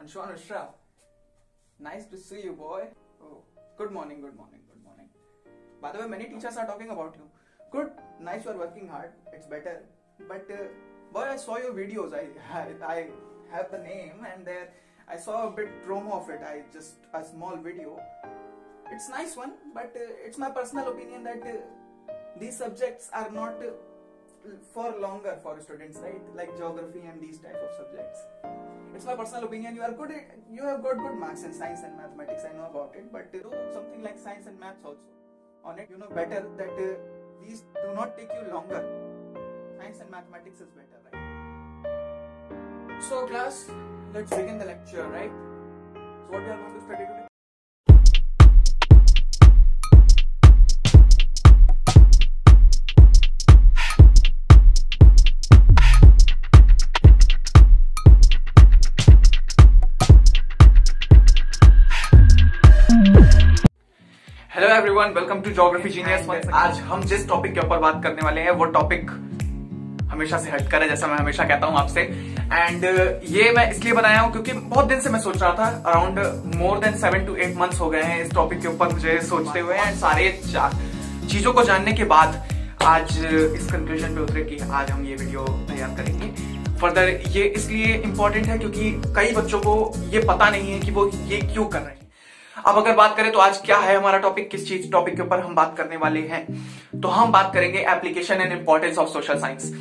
Anshuman Mishra, nice to see you, boy. Oh, good morning, good morning, good morning. By the way, many teachers are talking about you. Good, nice, you are working hard. It's better. But boy, I saw your videos. I have the name, and there I saw a bit promo of it. Just a small video. It's nice one, but it's my personal opinion that these subjects are not for longer for students, right? Like geography and these type of subjects. It's my personal opinion. You are good at, you have got good marks in science and mathematics. I know about it, but do something like science and maths also on it. You know better that these do not take you longer. Science and mathematics is better, right? So class, let's begin the lecture, right? So what we are going to study today? Hello everyone, welcome to geography genius. आज हम जिस topic के ऊपर बात करने वाले हैं वो टॉपिक हमेशा से हटकर है, जैसा मैं हमेशा कहता हूं आपसे। एंड ये मैं इसलिए बनाया हूं क्योंकि बहुत दिन से मैं सोच रहा था, around more than 7 to 8 months हो गए हैं इस टॉपिक के ऊपर मुझे सोचते हुए। एंड सारे चीजों को जानने के बाद आज इस कंक्लूजन पे उतरे कि आज हम ये वीडियो तैयार करेंगे। फर्दर ये इसलिए इम्पोर्टेंट है क्योंकि कई बच्चों को ये पता नहीं है कि वो ये क्यों कर रहे हैं। अब अगर बात करें तो आज क्या है हमारा टॉपिक, किस चीज टॉपिक के ऊपर हम बात करने वाले हैं, तो हम बात करेंगे application and importance of social science.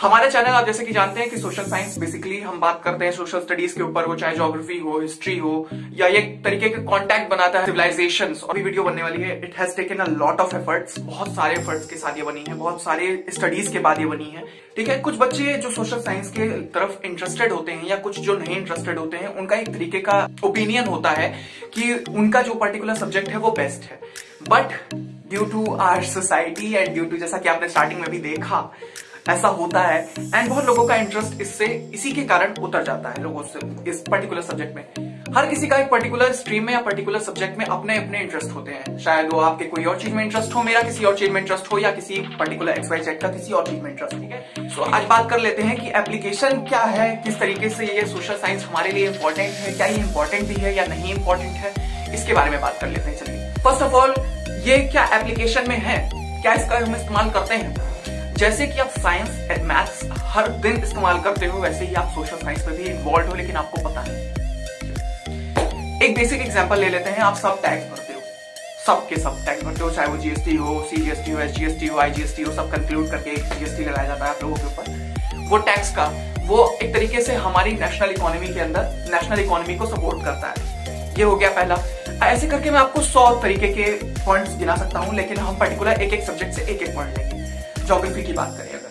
हमारे चैनल आप जैसे कि जानते हैं कि सोशल साइंस बेसिकली हम बात करते हैं सोशल स्टडीज के ऊपर, वो चाहे ज्योग्राफी हो, हिस्ट्री हो, या एक तरीके के कॉन्टैक्ट बनाता है सिविलाइजेशंस। अभी वीडियो बनने वाली है, it has taken a lot of efforts, बहुत सारे एफर्ट्स के साथ ये बनी है, बहुत सारे स्टडीज के बाद ये बनी है। ठीक है, कुछ बच्चे जो सोशल साइंस के तरफ इंटरेस्टेड होते हैं या कुछ जो नहीं इंटरेस्टेड होते हैं, उनका एक तरीके का ओपिनियन होता है कि उनका जो पर्टिकुलर सब्जेक्ट है वो बेस्ट है। But due to our society and due to, जैसा कि आपने स्टार्टिंग में भी देखा, ऐसा होता है एंड बहुत लोगों का इंटरेस्ट इसी के कारण उतर जाता है लोगों से इस पर्टिकुलर सब्जेक्ट में। हर किसी का एक पर्टिकुलर स्ट्रीम में या पर्टिकुलर सब्जेक्ट में अपने अपने इंटरेस्ट होते हैं। शायद वो आपके कोई और चीज में इंटरेस्ट हो, मेरा किसी और चीज में इंटरेस्ट हो, या किसी पर्टिकुलर XYZ का किसी और चीज में इंटरेस्ट। ठीक है, सो आज बात कर लेते हैं कि एप्लीकेशन क्या है, किस तरीके से ये सोशल साइंस हमारे लिए इंपॉर्टेंट है, क्या ये इंपॉर्टेंट भी है या नहीं इंपॉर्टेंट है, इसके बारे में बात कर लेते हैं। चलिए, फर्स्ट ऑफ ऑल ये क्या एप्लीकेशन में है, क्या इसका हम इस्तेमाल करते हैं। जैसे कि आप साइंस एंड मैथ्स हर दिन इस्तेमाल करते हो, वैसे ही आप सोशल साइंस में भी इन्वॉल्व हो, लेकिन आपको पता नहीं। एक बेसिक एग्जांपल ले लेते हैं, आप सब टैक्स भरते हो, सबके सब टैक्स भरते हो, चाहे वो GST हो, CGST हो, SGST हो, IGST हो, सब कंक्लूड करके एक GST लगाया जाता है आप लोगों के ऊपर। वो टैक्स का वो एक तरीके से हमारी नेशनल इकोनॉमी के अंदर नेशनल इकोनॉमी को सपोर्ट करता है। ये हो गया पहला। ऐसे करके मैं आपको 100 तरीके के पॉइंट्स गिना सकता हूं, लेकिन हम पर्टिकुलर एक एक सब्जेक्ट से एक एक पॉइंट लेंगे। ज्योग्राफी की बात करें अगर,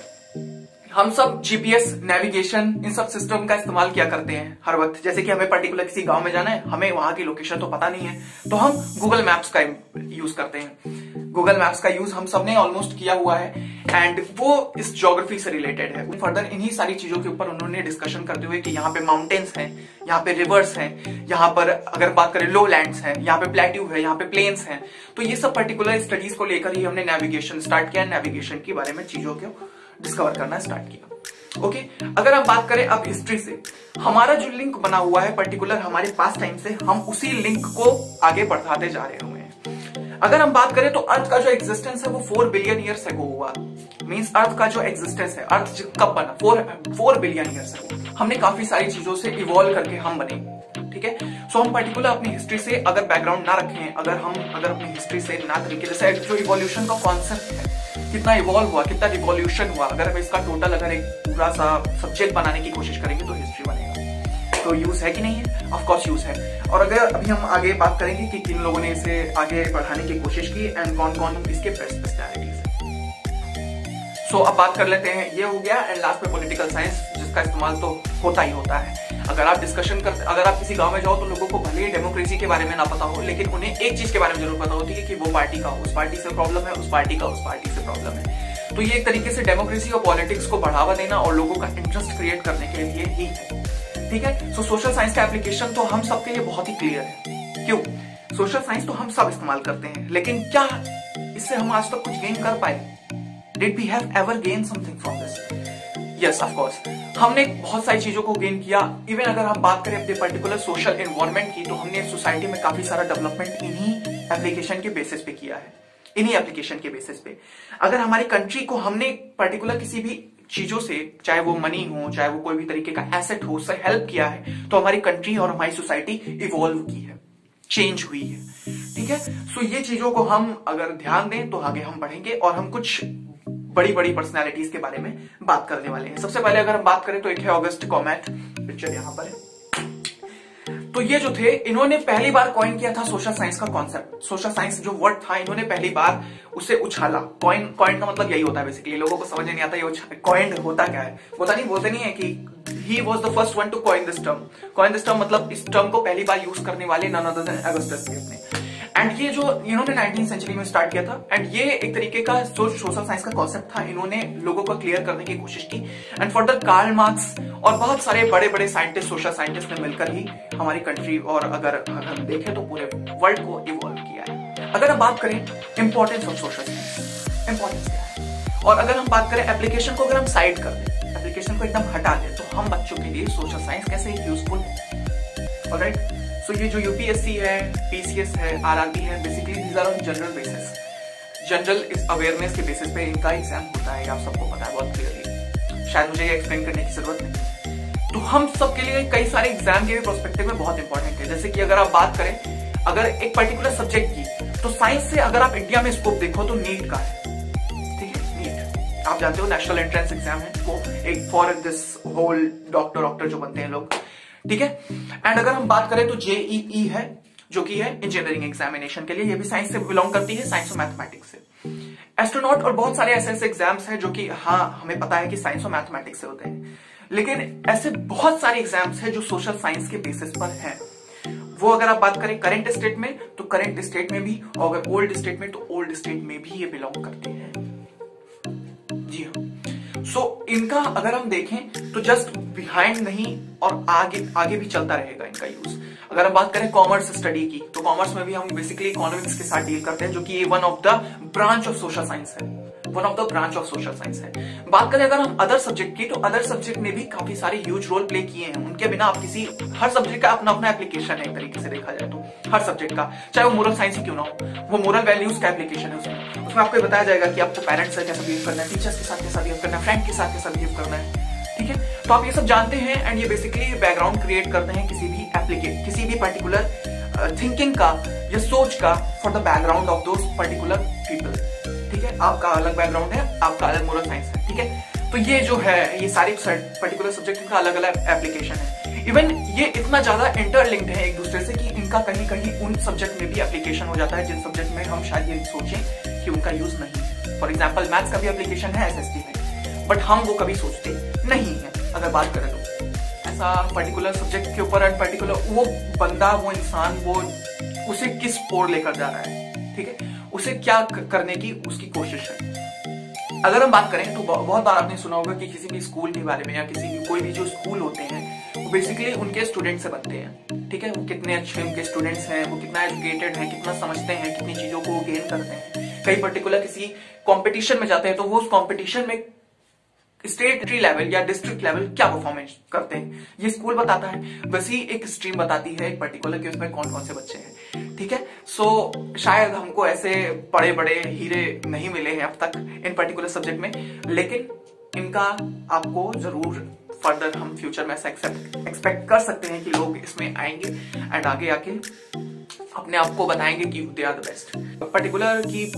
हम सब GPS, नेविगेशन, इन सब सिस्टम का इस्तेमाल किया करते हैं हर वक्त। जैसे कि हमें पर्टिकुलर किसी गांव में जाना है, हमें वहां की लोकेशन तो पता नहीं है, तो हम गूगल मैप्स का यूज करते हैं। गूगल मैप्स का यूज हम सबने ऑलमोस्ट किया हुआ है एंड वो इस ज्योग्राफी से रिलेटेड है। फर्दर इन्हीं सारी चीजों के ऊपर उन्होंने डिस्कशन करते हुए कि यहाँ पे माउंटेन्स हैं, यहाँ पे रिवर्स हैं, यहाँ पर अगर बात करें लो लैंड्स हैं, यहाँ पे प्लेट्यू है, यहाँ पे प्लेन्स हैं, तो ये सब पर्टिकुलर स्टडीज को लेकर ही हमने नेविगेशन स्टार्ट किया, नेविगेशन के बारे में चीजों को डिस्कवर करना स्टार्ट किया। ओके, अगर हम बात करें अब हिस्ट्री से, हमारा जो लिंक बना हुआ है पर्टिकुलर हमारे पास टाइम से, हम उसी लिंक को आगे बढ़ाते जा रहे हुए हैं। अगर हम बात करें तो अर्थ का जो एग्जिस्टेंस है वो 4 बिलियन ईयर्स अगो हुआ। मींस अर्थ का जो एग्जिस्टेंस है, अर्थ कब बना, 4 बिलियन ईयर्स अगो। हमने काफी सारी चीजों से इवॉल्व करके हम बने। ठीक है, सो हम पर्टिकुलर अपनी हिस्ट्री से अगर बैकग्राउंड ना रखें, अगर अपनी हिस्ट्री से ना तरीके, जैसे जो इवोल्यूशन का कॉन्सेप्ट है, कितना इवॉल्व हुआ, कितना रिवॉल्यूशन हुआ, अगर हम इसका टोटल अगर एक पूरा सा सब्जेक्ट बनाने की कोशिश करेंगे तो हिस्ट्री बनेगा। तो यूज है कि नहीं है? ऑफ कोर्स यूज है। और अगर अभी हम आगे बात करेंगे कि किन लोगों ने इसे आगे बढ़ाने की कोशिश की एंड कौन कौन इसके बेस्ट पर्सनैलिटीज है। सो अब बात कर लेते हैं, ये हो गया। एंड लास्ट में पॉलिटिकल साइंस, जिसका इस्तेमाल तो होता ही होता है। अगर आप डिस्कशन करते, अगर आप किसी गांव में जाओ तो लोगों को भले ही डेमोक्रेसी के बारे में ना पता हो, लेकिन उन्हें एक चीज के बारे में जरूर पता होती है कि वो पार्टी का उस पार्टी से प्रॉब्लम है, उस पार्टी का उस पार्टी से प्रॉब्लम है। तो ये एक तरीके से डेमोक्रेसी और पॉलिटिक्स को बढ़ावा देना और लोगों का इंटरेस्ट क्रिएट करने के लिए ही है। ठीक है, सो सोशल साइंस का एप्लीकेशन तो हम सबके लिए बहुत ही क्लियर है। क्यों? सोशल साइंस तो हम सब इस्तेमाल करते हैं, लेकिन क्या इससे हम आज तक कुछ गेन कर पाए? Did we have ever gained something from this? Yes, of course. हमने बहुत सारी चीजों को गेन किया। इवन अगर हम बात करें अपने पर्टिकुलर सोशल एनवायरनमेंट की, तो हमने सोसाइटी में काफी सारा डेवलपमेंट इन्हीं एप्लीकेशन के बेसिस पे किया है, इन्हीं एप्लीकेशन के बेसिस पे। अगर हमारी कंट्री को हमने पर्टिकुलर किसी भी चीजों से, चाहे वो मनी हो, चाहे वो कोई भी तरीके का एसेट हो, उससे हेल्प किया है, तो हमारी कंट्री और हमारी सोसाइटी इवॉल्व की है, चेंज हुई है। ठीक है, सो ये चीजों को हम अगर ध्यान दें तो आगे हम बढ़ेंगे और हम कुछ बड़ी बड़ी पर्सनैलिटीज के बारे में बात करने वाले हैं। सबसे पहले अगर हम बात करें तो एक है ऑगस्ट कॉमेट, पिक्चर यहां पर है। तो ये जो थे, इन्होंने पहली बार कॉइन किया था सोशल साइंस का कॉन्सेप्ट। सोशल साइंस जो वर्ड था, इन्होंने पहली बार उसे उछाला। कॉइन का मतलब यही होता है बेसिकली, लोगों को समझ नहीं आता ये कॉइन्ड होता क्या है। बोलते नहीं है कि he was the first one two coin this term. Coin this term मतलब इस टर्म को पहली बार यूज करने वाले नन अदर देन ऑगस्टस ने। एंड ये जो इन्होंने 19th सेंचुरी में स्टार्ट किया था, एंड ये एक तरीके का सोशल साइंस का कॉन्सेप्ट था। इन्होंने लोगों को क्लियर करने की कोशिश की। एंड फर्दर कार्ल मार्क्स और बहुत सारे बड़े बड़े साइंटिस्ट, सोशल साइंटिस्ट ने मिलकर ही हमारी कंट्री और अगर हम देखें तो पूरे वर्ल्ड को इवॉल्व किया है। अगर हम बात करें importance of social science, importance क्या है, और अगर हम बात करें एप्लीकेशन को, अगर हम साइड कर दें, एप्लीकेशन को एकदम हटा दें, तो हम बच्चों के लिए सोशल साइंस कैसे यूजफुल है। ऑलराइट, सो ये जो यूपीएससी है, पीसीएस है, आरआरबी है, basically these are on general basis, general इस अवेयरनेस के बेसिस पे इनका एग्जाम होता है। आप सबको पता है बहुत क्लियरली, शायद मुझे ये एक्सप्लेन करने की जरूरत नहीं। तो हम सबके लिए कई सारे एग्जाम के भी पर्सपेक्टिव में बहुत इंपॉर्टेंट है। जैसे कि अगर आप बात करें अगर एक पर्टिकुलर सब्जेक्ट की, तो साइंस से अगर आप इंडिया में स्कोप देखो तो नीट का है। ठीक है, नीट आप जानते हो नेशनल एंट्रेंस एग्जाम है, वो एक फॉर दिस होल डॉक्टर जो बनते हैं लोग। ठीक है, एंड अगर हम बात करें तो जेईई है, जो कि है इंजीनियरिंग एग्जामिनेशन के लिए, ये भी साइंस से बिलोंग करती है, साइंस और मैथमेटिक्स से। एस्ट्रोनॉट और बहुत सारे ऐसे एग्जाम्स हैं जो कि हाँ हमें पता है कि साइंस और मैथमेटिक्स से होते हैं, लेकिन ऐसे बहुत सारे एग्जाम्स हैं जो सोशल साइंस के बेसिस पर हैं। वो अगर आप बात करें करंट स्टेट में, तो करंट स्टेट में भी, और अगर ओल्ड स्टेट में तो ओल्ड स्टेट में भी ये बिलोंग करते हैं। जी हाँ, सो इनका अगर हम देखें तो जस्ट बिहाइंड नहीं और आगे भी चलता रहेगा इनका यूज। अगर हम बात करें कॉमर्स स्टडी की, तो कॉमर्स में भी हम बेसिकली इकोनॉमिक्स के साथ डील करते हैं, जो कि one of the branch of social science है, one of the branch of social science है। बात करें अगर हम अदर सब्जेक्ट की, तो अदर सब्जेक्ट ने भी काफी सारे ह्यूज रोल प्ले किए हैं। उनके बिना आप हर सब्जेक्ट का अपना अपना एप्लीकेशन है, एक तरीके से देखा जाए तो हर सब्जेक्ट का, चाहे वो मोरल साइंस ही क्यों ना हो, वो मोरल वैल्यूज का एप्लीकेशन है उसमें आपको बताया जाएगा कि आपको पेरेंट्स से कैसा बिहेव करना है, टीचर्स के साथ कैसा बिहेव करना है, फ्रेंड के साथ कैसा बिहेव करना है। ठीक है, तो आप ये सब जानते हैं, एंड ये बेसिकली बैकग्राउंड क्रिएट करते हैं किसी भी पर्टिकुलर थिंकिंग का या सोच का for the background of those particular people. ठीक है, आपका अलग बैकग्राउंड है, आपका अलग मोरल साइंस है। ठीक है, तो ये जो है, ये सारे पर्टिकुलर सब्जेक्ट का अलग अलग एप्लीकेशन है। इवन ये इतना ज्यादा इंटरलिंक्ड है एक दूसरे से कि इनका कहीं कहीं उन सब्जेक्ट में भी एप्लीकेशन हो जाता है जिन सब्जेक्ट में हम शायद ये सोचें कि उनका यूज नहीं है। फॉर एग्जाम्पल मैथ्स का भी एप्लीकेशन है एसएसटी में, बट हम वो कभी सोचते नहीं है। अगर बात करें तो ऐसा पर्टिकुलर सब्जेक्ट के ऊपर पर्टिकुलर वो बंदा, वो इंसान, वो उसे किस ओर लेकर जा रहा है, ठीक है, उसे क्या करने की उसकी कोशिश है। अगर हम बात करें तो बहुत बार आपने सुना होगा कि किसी भी स्कूल के बारे में, या किसी भी कोई भी जो स्कूल होते हैं वो बेसिकली उनके स्टूडेंट से बनते हैं। ठीक है, वो कितने अच्छे उनके स्टूडेंट्स हैं, वो कितना एजुकेटेड हैं, कितना समझते हैं, कितनी चीजों को गेन करते हैं। कई पर्टिकुलर किसी कंपटीशन में जाते हैं तो वो उस कंपटीशन में स्टेट लेवल या डिस्ट्रिक्ट लेवल क्या परफॉर्मेंस करते हैं, ये स्कूल बताता है। वैसे ही एक स्ट्रीम बताती है एक पर्टिकुलर कि उसमें कौन कौन से बच्चे हैं। ठीक है, सो शायद हमको ऐसे बड़े बड़े हीरे नहीं मिले हैं अब तक इन पर्टिकुलर सब्जेक्ट में, लेकिन इनका आपको जरूर फर्दर हम फ्यूचर में ऐसा एक्सपेक्ट कर सकते हैं कि लोग इसमें आएंगे एंड आगे आके अपने आप को बताएंगे कि they are the best. Particular की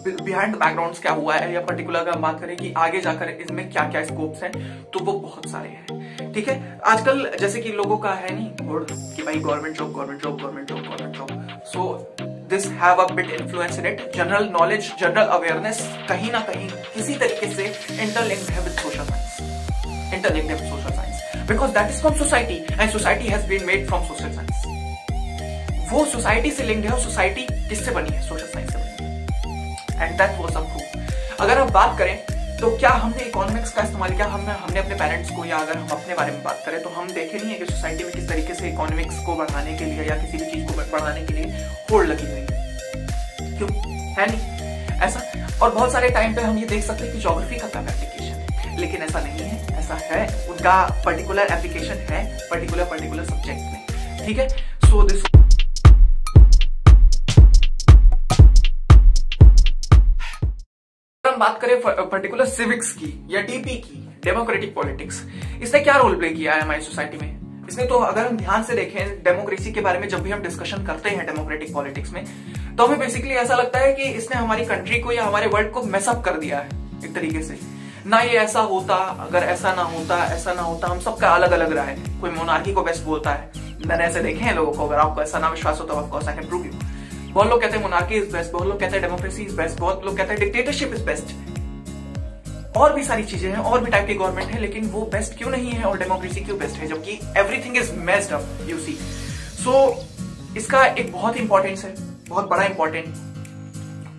बिहाइंड द बैकग्राउंड्स क्या हुआ है, या पर्टिकुलर अगर हम बात करें कि आगे जाकर इसमें क्या क्या स्कोप्स हैं, तो वो बहुत सारे हैं। ठीक है, आजकल जैसे कि लोगों का है नहीं होड़ कि भाई government job government job government job government job, so this have a bit influence in it. General knowledge, general awareness कहीं ना कहीं किसी तरीके से इंटरलिंक्ड है विद सोशल साइंस, इंटरलिंक्ड है with social science, because that is from society and society has been made from social science. वो सोसाइटी से लिंक्ड है और सोसाइटी किससे बनी है, सोशल साइंस से बनी है। And that was a proof. अगर हम बात करें तो क्या हमने इकोनॉमिक्स का इस्तेमाल किया, हमने अपने पेरेंट्स को, या अगर हम अपने बारे में बात करें तो हम देखे नहीं है कि सोसाइटी में किस तरीके से इकोनॉमिक्स को बढ़ाने के लिए या किसी भी चीज को बढ़ाने के लिए होड़ लगी हुई है, क्यों है नहीं ऐसा। और बहुत सारे टाइम पे हम ये देख सकते हैं कि ज्योग्राफी का कम एप्लीकेशन है, लेकिन ऐसा नहीं है, ऐसा है, उनका पर्टिकुलर एप्लीकेशन है पर्टिकुलर सब्जेक्ट में, ठीक है। सो दिस हम बात करें पर्टिकुलर सिविक्स की या डीपी की, डेमोक्रेटिक पॉलिटिक्स, इसने क्या रोल प्ले किया है हमारी सोसाइटी में? इसने तो अगर हम ध्यान से देखें डेमोक्रेसी के बारे में, जब भी हम डिस्कशन करते हैं डेमोक्रेटिक पॉलिटिक्स में, तो हमें बेसिकली ऐसा लगता है कि इसने हमारी कंट्री को या हमारे वर्ल्ड को मेसअप कर दिया है एक तरीके से। ना ये ऐसा होता, अगर ऐसा ना होता, हम सबका अलग अलग राय है। कोई मोनार्की को बेस्ट बोलता है, मैंने ऐसे देखे हैं लोगों को, अगर आपको ऐसा ना विश्वास हो तो of course I can prove you. बहुत लोग कहते हैं मोनार्की इज बेस्ट, बहुत लोग कहते हैं डेमोक्रेसी इज बेस्ट, बहुत लोग कहते हैं डिक्टेटरशिप इज बेस्ट। और भी सारी चीजें हैं, और भी टाइप की गवर्नमेंट है, लेकिन वो बेस्ट क्यों नहीं है और डेमोक्रेसी क्यों बेस्ट है, जबकि everything is messed up, you see. So इसका एक बहुत इंपॉर्टेंस है, बहुत बड़ा इंपॉर्टेंट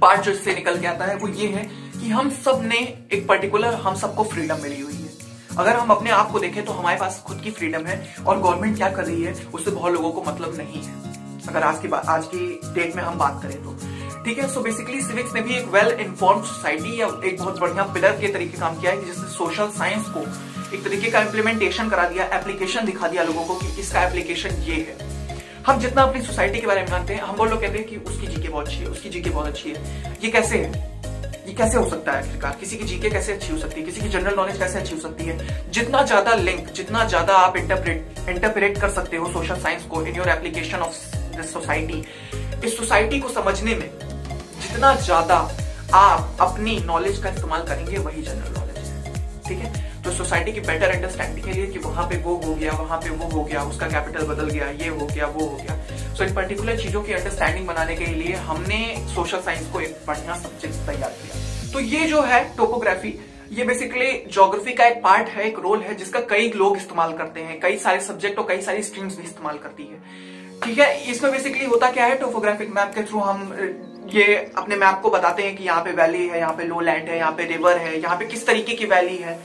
पार्ट जो इससे निकल के आता है वो ये है कि हम सब ने एक पर्टिकुलर, हम सबको फ्रीडम मिली हुई है। अगर हम अपने आप को देखें तो हमारे पास खुद की फ्रीडम है, और गवर्नमेंट क्या कर रही है उससे बहुत लोगों को मतलब नहीं है, अगर आज की डेट में हम बात करें तो, ठीक है। सो बेसिकली सिविक्स ने भी एक वेल इन्फॉर्म्ड सोसाइटी या एक बहुत बढ़िया पिलर के तरीके काम किया है, जिसने सोशल साइंस को एक तरीके का इम्प्लीमेंटेशन करा दिया, एप्लीकेशन दिखा दिया लोगों को कि इसका एप्लीकेशन ये है। हम जितना अपनी सोसाइटी के बारे में जानते हैं, हम वो लोग कहते हैं कि उसकी जीके बहुत अच्छी है, उसकी जीके बहुत अच्छी है। ये कैसे है? ये कैसे हो सकता है आखिरकार? किसी की जीके कैसे अच्छी हो सकती है? किसी की जनरल नॉलेज कैसे अच्छी हो सकती है? जितना ज्यादा लिंक, जितना ज्यादा आप इंटरप्रेट कर सकते हो सोशल साइंस को in your application of this society, इस सोसाइटी को समझने में जितना ज्यादा आप अपनी नॉलेज का इस्तेमाल करेंगे, वही जनरल नॉलेज है, ठीक है। तो सोसाइटी की बेटर अंडरस्टैंडिंग के लिए कि वहां पे वो हो गया, वहां पे वो हो गया, उसका कैपिटल बदल गया, ये हो गया, वो हो गया। सो इन पर्टिकुलर चीजों की अंडरस्टैंडिंग बनाने के लिए हमने सोशल साइंस को एक बढ़िया सब्जेक्ट तैयार किया। तो ये जो है टोपोग्राफी, ये बेसिकली ज्योग्राफी का एक पार्ट है, एक रोल है, जिसका कई लोग इस्तेमाल करते हैं, कई सारे सब्जेक्ट और कई सारी स्ट्रीम्स भी इस्तेमाल करती है, ठीक है। इसमें बेसिकली होता क्या है, टोपोग्राफिक मैप के थ्रू हम ये अपने मैप को बताते हैं कि यहाँ पे वैली है, यहाँ पे लो लैंड है, यहाँ पे रिवर है, यहाँ पे किस तरीके की वैली है।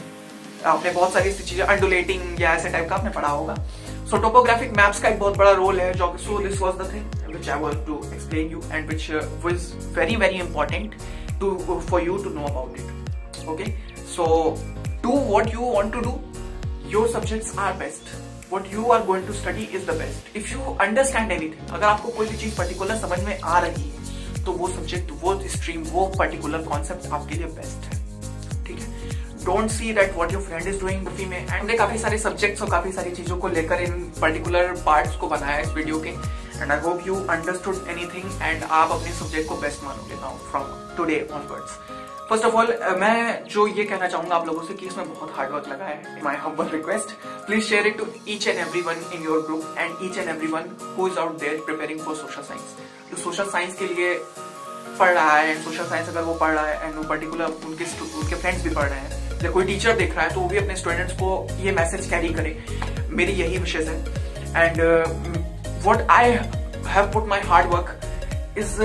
आपने बहुत सारी चीजें अंडुलेटिंग या ऐसे टाइप का आपने पढ़ा होगा। सो टोपोग्राफिक मैप्स का एक बहुत बड़ा रोल है। So this was the thing which I want to explain you and which was very very important to for you to know about it. Okay, so do what you want to do, your subjects are best, what you are going to study is the best. If you understand anything, अगर आपको कोई भी चीज particular समझ में आ रही है तो वो सब्जेक्ट, वो स्ट्रीम, वो पर्टिकुलर कॉन्सेप्ट आपके लिए बेस्ट है, ठीक है। Don't see that what your friend is doing में। एंड हमने काफी सारे सब्जेक्ट्स और काफी सारी चीजों को लेकर इन पर्टिकुलर पार्ट्स को बनाया इस वीडियो के, and I hope you understood anything and आप अपने सब्जेक्ट को बेस्ट मानोगे now from today onwards. First of all मैं जो ये कहना चाहूंगा आप लोगों से कि इसमें बहुत हार्ड वर्क लगा है। My humble request, please share it to each and everyone in your group and each and everyone who is out there preparing for social science. जो सोशल साइंस के लिए पढ़ रहा है, एंड सोशल साइंस अगर वो पढ़ रहा है एंड वो पर्टिकुलर उनके फ्रेंड्स भी पढ़ रहे हैं या कोई टीचर देख रहा है, तो वो भी अपने स्टूडेंट्स को ये मैसेज कैरी करे। मेरी यही विशेष है। And what I have put my hard work is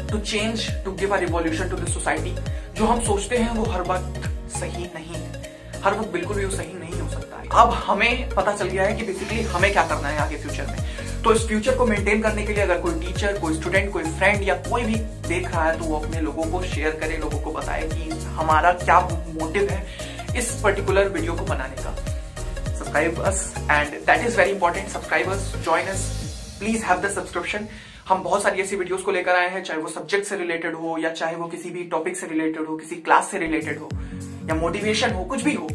to change, to give a revolution to the society। जो हम सोचते हैं वो हर वक्त सही नहीं है, हर वक्त बिल्कुल भी वो सही नहीं हो सकता है। अब हमें पता चल गया है कि बेसिकली हमें क्या करना है आगे फ्यूचर में। तो इस फ्यूचर को मेंटेन करने के लिए अगर कोई टीचर, कोई स्टूडेंट, कोई फ्रेंड या कोई भी देख रहा है तो वो अपने लोगों को शेयर करे, लोगों को बताए कि हमारा क्या मोटिव है इस पर्टिकुलर वीडियो को बनाने का। Subscribe us and that is very important. Subscribe us, join us, please have the subscription. हम बहुत सारी ऐसी वीडियोस को लेकर आए हैं, चाहे वो सब्जेक्ट से रिलेटेड हो या चाहे वो किसी भी टॉपिक से रिलेटेड हो, किसी क्लास से रिलेटेड हो या मोटिवेशन हो, कुछ भी हो,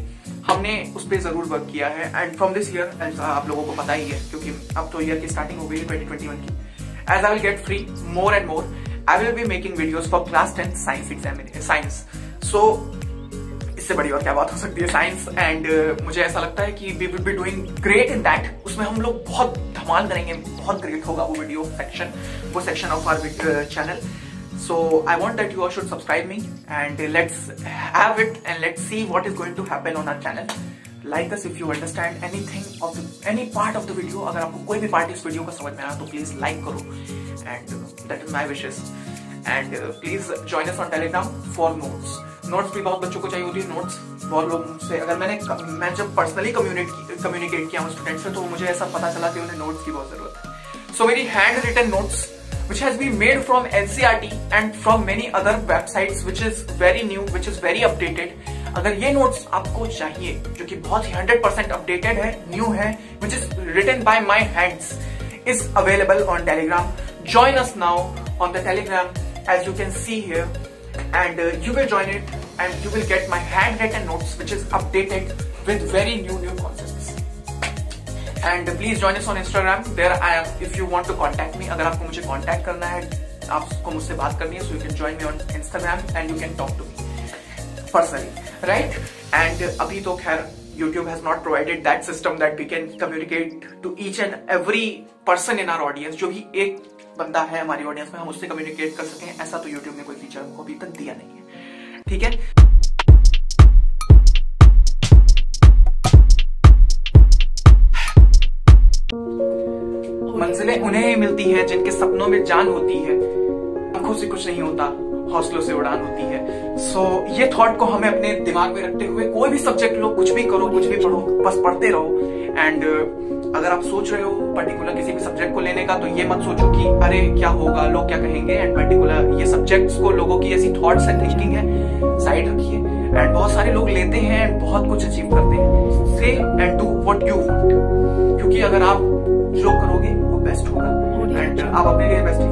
हमने उस पर जरूर वर्क किया है। एंड फ्रॉम दिस ईयर आप लोगों को पता ही है, क्योंकि अब तो ईयर की स्टार्टिंग हो गई है 2021 की। As I will get free more and more, I will be making videos for class 10 science examination science. So इससे बड़ी और क्या बात हो सकती है, साइंस। एंड मुझे ऐसा लगता है कि we will be doing great in that. उसमें हम लोग बहुत धमाल करेंगे, बहुत ग्रेट होगा वो वीडियो सेक्शन, वो section of our channel. So I want that you all should subscribe me and let's have it and let's see what is going to happen on our channel. Like us if you understand anything of any part of the video. अगर आपको कोई भी part इस video को समझ में आया तो प्लीज लाइक करो and that is my wishes. And please join us on Telegram for notes. Notes भी बहुत बच्चों को चाहिए होती है। नोट्स बहुत लोगों से, अगर मैं जब पर्सनली कम्युनिकेट किया हूँ स्टूडेंट से, तो मुझे ऐसा पता चला कि उन्हें नोट्स की बहुत जरूरत है। सो मेरी hand written notes which has been made from NCERT and from many other websites which is very new, which is very updated. अगर ये नोट्स आपको चाहिए जो कि बहुत ही 100% अपडेटेड है, न्यू है, which is written by my hands, is available on Telegram. Join us now on the Telegram, as you can see here, and you will join it and you will get my handwritten notes which is updated with very new concepts. And please join us on Instagram. There I am if you want to contact me. अगर आपको मुझे contact करना है, आपको मुझसे बात करनी है, so you can join me on Instagram and you can talk to me personally, right? And अभी तो खैर YouTube has not provided that system that we can communicate to each and every person in our audience. जो भी एक बंदा है हमारी audience में, हम उससे कम्युनिकेट कर सकें, ऐसा तो YouTube ने कोई फीचर हमको अभी तक दिया नहीं है, ठीक है? मंजिलें उन्हें मिलती हैं जिनके सपनों में जान होती है, आंखों से कुछ नहीं होता, हौसलों से उड़ान होती है। सो ये थॉट को हमें अपने दिमाग में रखते हुए कोई भी सब्जेक्ट लो, कुछ भी करो, कुछ भी पढ़ो, बस पढ़ते रहो। एंड अगर आप सोच रहे हो पर्टिकुलर किसी भी सब्जेक्ट को लेने का, तो ये मत सोचो कि अरे क्या होगा, लोग क्या कहेंगे, एंड पर्टिकुलर ये सब्जेक्ट्स को, लोगों की ऐसी थॉट्स एंड थिंकिंग है, साइड रखिए। एंड बहुत सारे लोग लेते हैं एंड बहुत कुछ अचीव करते हैं। से and do what you want, क्योंकि अगर आप जो करोगे वो बेस्ट होगा एंड आप अपने लिए बेस्ट ही